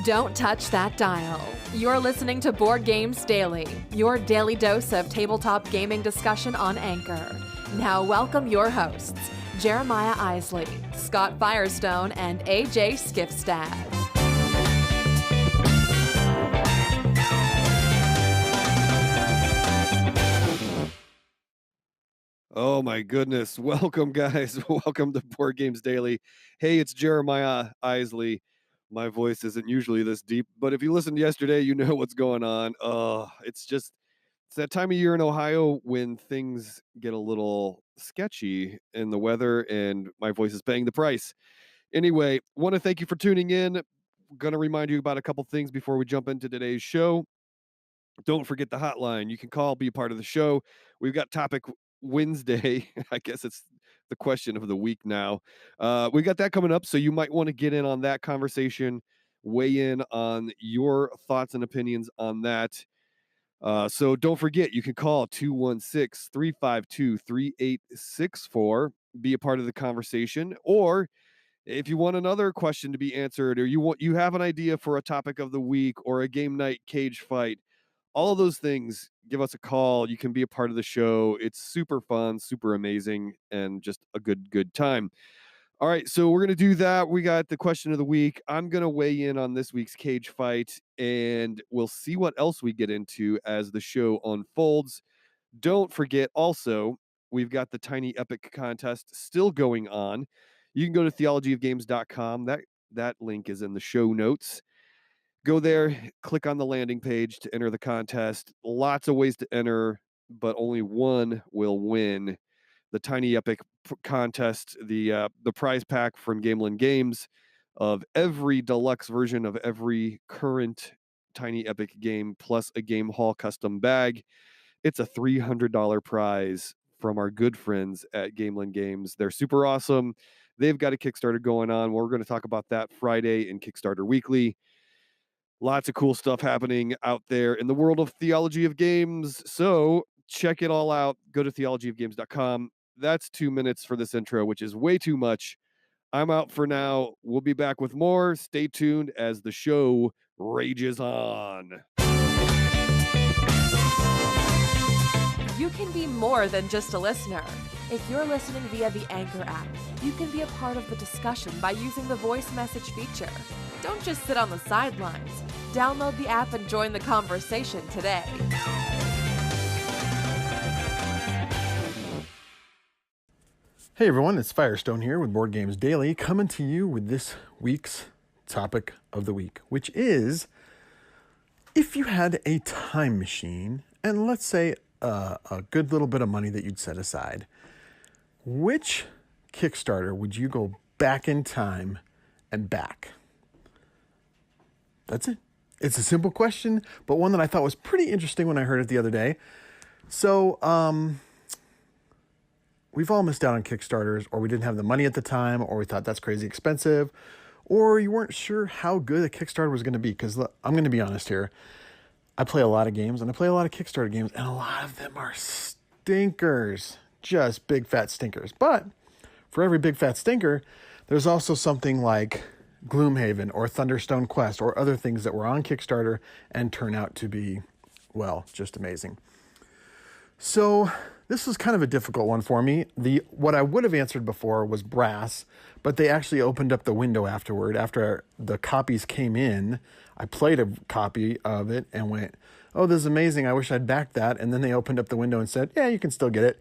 Don't touch that dial. You're listening to Board Games Daily, your daily dose of tabletop gaming discussion on Anchor. Now welcome your hosts, Jeremiah Isley, Scott Firestone, and AJ Skifstad. Oh my goodness. Welcome, guys. Welcome to Board Games Daily. Hey, it's Jeremiah Isley. My voice isn't usually this deep, but if you listened yesterday, you know what's going on. It's that time of year in Ohio when things get a little sketchy in the weather and my voice is paying the price. Anyway, want to thank you for tuning in. Going to remind you about a couple things before we jump into today's show. Don't forget the hotline. You can call, be a part of the show. We've got Topic Wednesday. I guess it's the question of the week now. We got that coming up, so you might want to get in on that conversation, weigh in on your thoughts and opinions on that. So don't forget, you can call 216-352-3864, be a part of the conversation, or if you want another question to be answered, or you have an idea for a topic of the week or a game night cage fight, all of those things, give us a call. You can be a part of the show. It's super fun, super amazing, and just a good time. All right, so we're going to do that. We got the question of the week. I'm going to weigh in on this week's cage fight, and we'll see what else we get into as the show unfolds. Don't forget, also, we've got the Tiny Epic contest still going on. You can go to theologyofgames.com. That link is in the show notes. Go there, click on the landing page to enter the contest. Lots of ways to enter, but only one will win. The Tiny Epic contest, the prize pack from Gamelyn Games of every deluxe version of every current Tiny Epic game, plus a Game Hall custom bag. It's a $300 prize from our good friends at Gamelyn Games. They're super awesome. They've got a Kickstarter going on. We're going to talk about that Friday in Kickstarter Weekly. Lots of cool stuff happening out there in the world of Theology of Games. So check it all out. Go to theologyofgames.com. That's 2 minutes for this intro, which is way too much. I'm out for now. We'll be back with more. Stay tuned as the show rages on. You can be more than just a listener. If you're listening via the Anchor app, you can be a part of the discussion by using the voice message feature. Don't just sit on the sidelines. Download the app and join the conversation today. Hey everyone, it's Firestone here with Board Games Daily, coming to you with this week's topic of the week, which is, if you had a time machine, and let's say a good little bit of money that you'd set aside, which Kickstarter would you go back in time and back? That's it. It's a simple question, but one that I thought was pretty interesting when I heard it the other day. So, we've all missed out on Kickstarters, or we didn't have the money at the time, or we thought that's crazy expensive, or you weren't sure how good a Kickstarter was going to be. Because I'm going to be honest here. I play a lot of games, and I play a lot of Kickstarter games, and a lot of them are stinkers. Just big fat stinkers. But for every big fat stinker, there's also something like Gloomhaven or Thunderstone Quest or other things that were on Kickstarter and turn out to be, well, just amazing. So this was kind of a difficult one for me. What I would have answered before was Brass, but they actually opened up the window afterward. After the copies came in, I played a copy of it and went, oh, this is amazing. I wish I'd backed that. And then they opened up the window and said, yeah, you can still get it.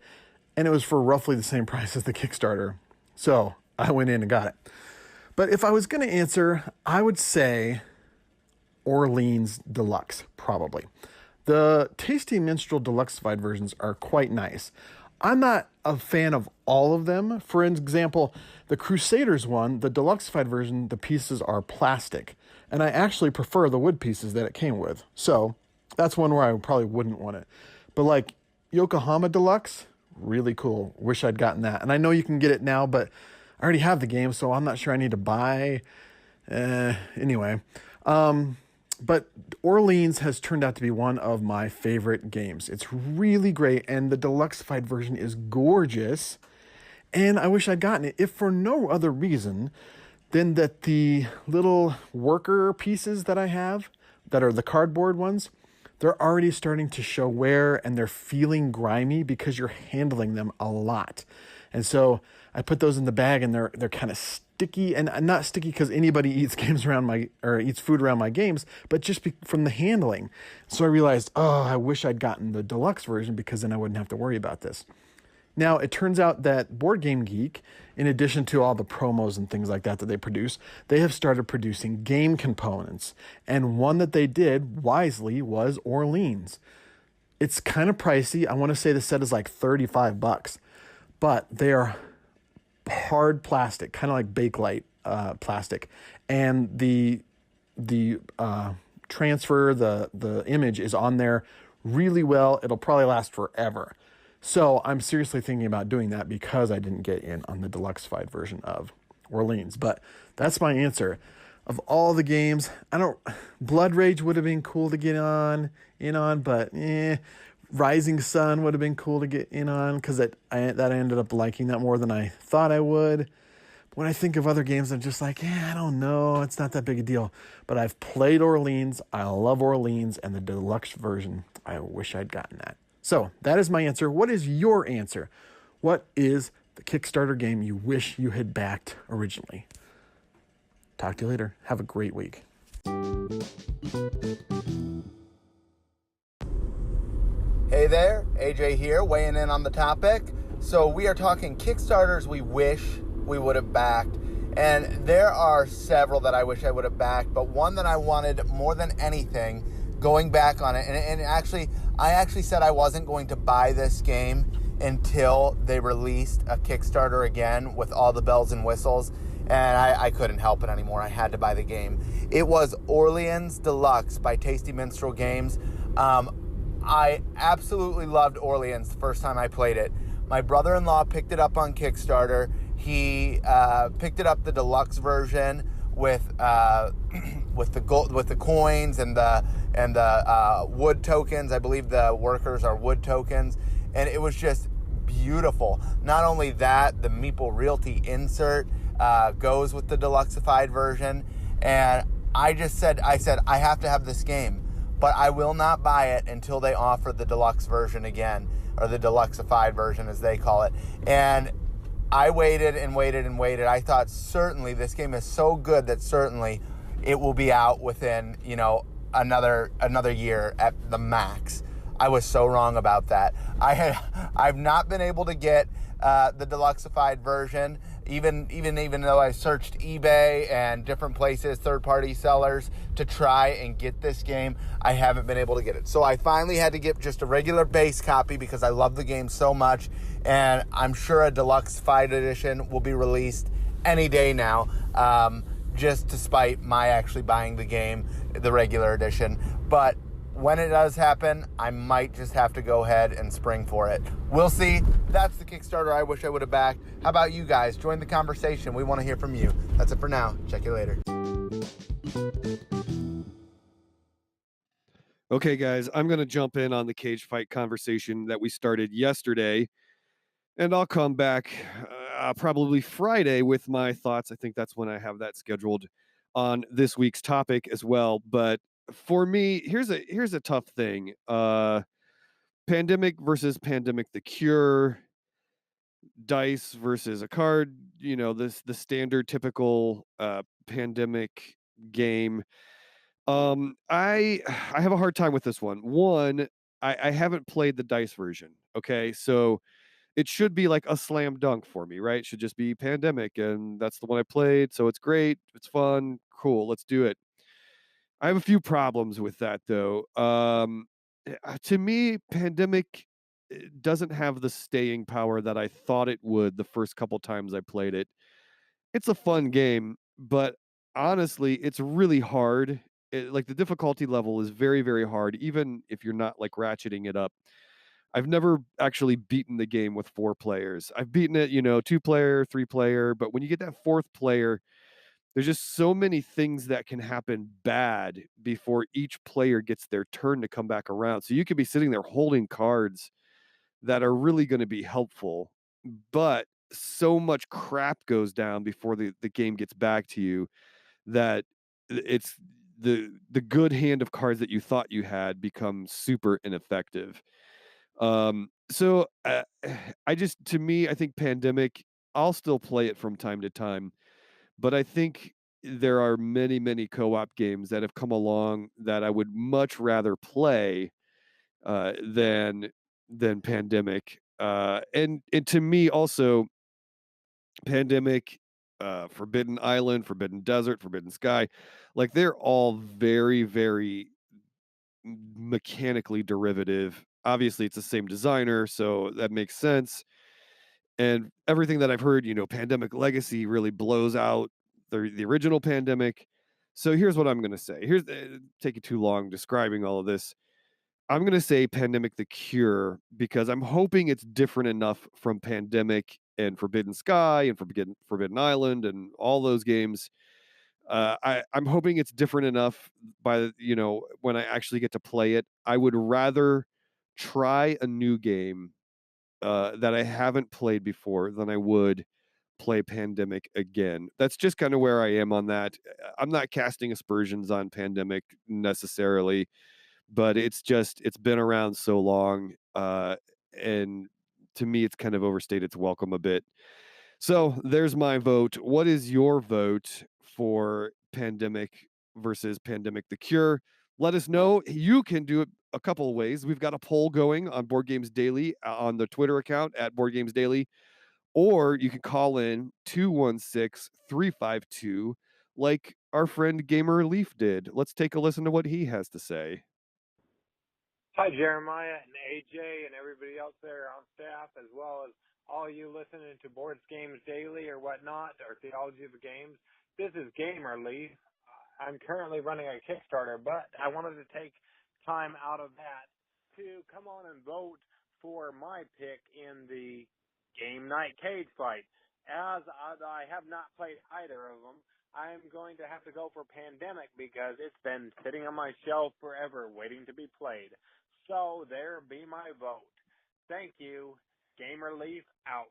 And it was for roughly the same price as the Kickstarter. So I went in and got it. But if I was going to answer, I would say Orleans Deluxe, probably. The Tasty Minstrel Deluxeified versions are quite nice. I'm not a fan of all of them. For example, the Crusaders one, the Deluxeified version, the pieces are plastic. And I actually prefer the wood pieces that it came with. So that's one where I probably wouldn't want it. But like Yokohama Deluxe, really cool. Wish I'd gotten that. And I know you can get it now, but I already have the game, so I'm not sure I need to buy. Anyway. But Orleans has turned out to be one of my favorite games. It's really great, and the Deluxeified version is gorgeous. And I wish I'd gotten it, if for no other reason then that the little worker pieces that I have, that are the cardboard ones, they're already starting to show wear and they're feeling grimy because you're handling them a lot. And so I put those in the bag and they're kind of sticky, and not sticky because anybody eats eats food around my games, but just from the handling. So I realized, oh, I wish I'd gotten the deluxe version because then I wouldn't have to worry about this. Now, it turns out that Board Game Geek, in addition to all the promos and things like that they produce, they have started producing game components. And one that they did wisely was Orleans. It's kind of pricey. I want to say the set is like $35, but they are hard plastic, kind of like Bakelite plastic. And the transfer, the image is on there really well. It'll probably last forever. So I'm seriously thinking about doing that because I didn't get in on the deluxeified version of Orleans. But that's my answer. Of all the games, Blood Rage would have been cool to get in on, but Rising Sun would have been cool to get in on because I ended up liking that more than I thought I would. When I think of other games, I'm just like, I don't know. It's not that big a deal. But I've played Orleans. I love Orleans, and the deluxe version, I wish I'd gotten that. So that is my answer. What is your answer? What is the Kickstarter game you wish you had backed originally? Talk to you later. Have a great week. Hey there, AJ here, weighing in on the topic. So we are talking Kickstarters we wish we would have backed. And there are several that I wish I would have backed, but one that I wanted more than anything, going back on it, and I actually said I wasn't going to buy this game until they released a Kickstarter again with all the bells and whistles, and I couldn't help it anymore. I had to buy the game. It was Orleans Deluxe by Tasty Minstrel Games. I absolutely loved Orleans the first time I played it. My brother-in-law picked it up on Kickstarter. He picked it up the deluxe version with the gold, with the coins and the wood tokens. I believe the workers are wood tokens, and it was just beautiful. Not only that, the Meeple Realty insert goes with the deluxeified version, and I said I have to have this game, but I will not buy it until they offer the deluxe version again, or the deluxeified version as they call it. And I waited and waited and waited. I thought certainly this game is so good that certainly it will be out within, another year at the max. I was so wrong about that. I've not been able to get the deluxeified version, even though I searched eBay and different places, third-party sellers, to try and get this game. I haven't been able to get it. So I finally had to get just a regular base copy because I love the game so much, and I'm sure a deluxeified edition will be released any day now, just to spite my actually buying the game, the regular edition. But when it does happen, I might just have to go ahead and spring for it. We'll see. That's the Kickstarter I wish I would have backed. How about you guys? Join the conversation. We want to hear from you. That's it for now. Check you later. Okay, guys, I'm going to jump in on the cage fight conversation that we started yesterday, and I'll come back probably Friday with my thoughts. I think that's when I have that scheduled on this week's topic as well. But for me, here's a tough thing. Pandemic versus Pandemic the Cure, dice versus a card, the standard typical pandemic game. I have a hard time with this one. One, I haven't played the dice version. Okay, so it should be like a slam dunk for me, right? It should just be Pandemic, and that's the one I played, so it's great, it's fun, cool, let's do it. I have a few problems with that, though. To me, Pandemic doesn't have the staying power that I thought it would the first couple times I played it. It's a fun game, but honestly, it's really hard. Like the difficulty level is very, very hard, even if you're not like ratcheting it up. I've never actually beaten the game with 4 players. I've beaten it, 2-player, 3-player, but when you get that 4th player, there's just so many things that can happen bad before each player gets their turn to come back around. So you could be sitting there holding cards that are really going to be helpful, but so much crap goes down before the game gets back to you that it's the good hand of cards that you thought you had becomes super ineffective. So I just, to me, I think Pandemic, I'll still play it from time to time, but I think there are many, many co-op games that have come along that I would much rather play than Pandemic. And to me also, Pandemic, Forbidden Island, Forbidden Desert, Forbidden Sky, like they're all very, very mechanically derivative. Obviously, it's the same designer, so that makes sense. And everything that I've heard, Pandemic Legacy really blows out the original Pandemic. So here's what I'm going to say. Here's taking too long describing all of this. I'm going to say Pandemic the Cure because I'm hoping it's different enough from Pandemic and Forbidden Sky and Forbidden Island and all those games. I'm hoping it's different enough when I actually get to play it. I would rather try a new game that I haven't played before than I would play Pandemic again. That's just kind of where I am on that. I'm not casting aspersions on Pandemic necessarily, but it's been around so long, and to me, it's kind of overstayed its welcome a bit. So there's my vote. What is your vote for Pandemic versus Pandemic the Cure? Let us know. You can do it a couple of ways. We've got a poll going on Board Games Daily on the Twitter account at Board Games Daily, or you can call in 216-352 like our friend Gamer Leaf did. Let's take a listen to what he has to say. Hi, Jeremiah and AJ and everybody else there on staff, as well as all you listening to Board Games Daily or whatnot, or Theology of the Games. This is Gamer Leaf. I'm currently running a Kickstarter, but I wanted to take time out of that to come on and vote for my pick in the Game Night Cage Fight. As I have not played either of them, I'm going to have to go for Pandemic because it's been sitting on my shelf forever waiting to be played. So there be my vote. Thank you. Gamer Leaf out.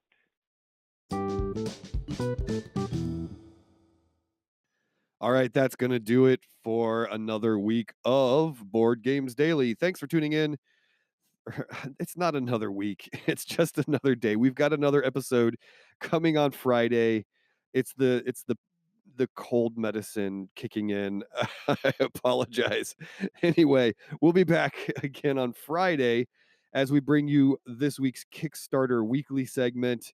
All right, that's going to do it for another week of Board Games Daily. Thanks for tuning in. It's not another week. It's just another day. We've got another episode coming on Friday. It's the cold medicine kicking in. I apologize. Anyway, we'll be back again on Friday as we bring you this week's Kickstarter weekly segment.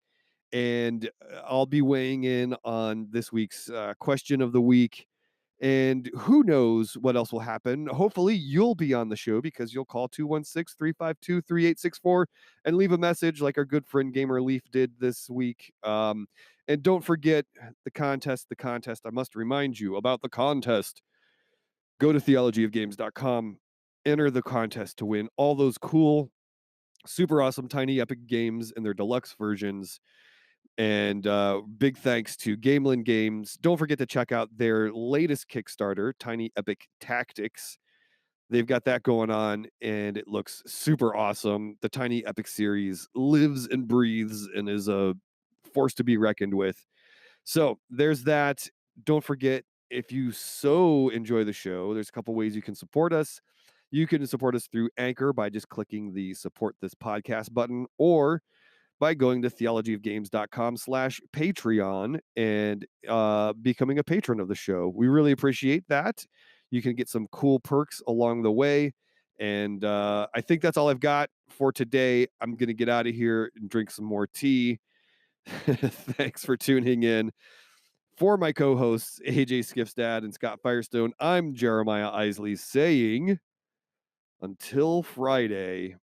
And I'll be weighing in on this week's question of the week. And who knows what else will happen. Hopefully you'll be on the show because you'll call 216-352-3864 and leave a message like our good friend Gamer Leaf did this week. And don't forget the contest. I must remind you about the contest. Go to theologyofgames.com, enter the contest to win all those cool, super awesome Tiny Epic games and their deluxe versions. And big thanks to Gamelyn Games. Don't forget to check out their latest Kickstarter, Tiny Epic Tactics. They've got that going on, and it looks super awesome. The Tiny Epic series lives and breathes and is a force to be reckoned with. So there's that. Don't forget, if you so enjoy the show, there's a couple ways you can support us. You can support us through Anchor by just clicking the Support This Podcast button, or by going to theologyofgames.com/Patreon and becoming a patron of the show. We really appreciate that. You can get some cool perks along the way. And I think that's all I've got for today. I'm going to get out of here and drink some more tea. Thanks for tuning in. For my co-hosts, AJ Skifstad and Scott Firestone, I'm Jeremiah Isley saying, until Friday,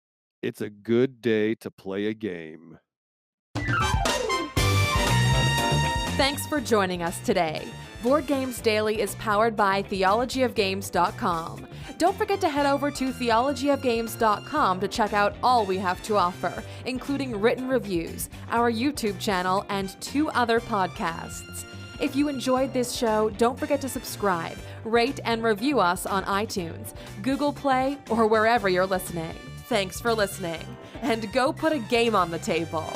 it's a good day to play a game. Thanks for joining us today. Board Games Daily is powered by theologyofgames.com. Don't forget to head over to theologyofgames.com to check out all we have to offer, including written reviews, our YouTube channel, and 2 other podcasts. If you enjoyed this show, don't forget to subscribe, rate, and review us on iTunes, Google Play, or wherever you're listening. Thanks for listening, and go put a game on the table.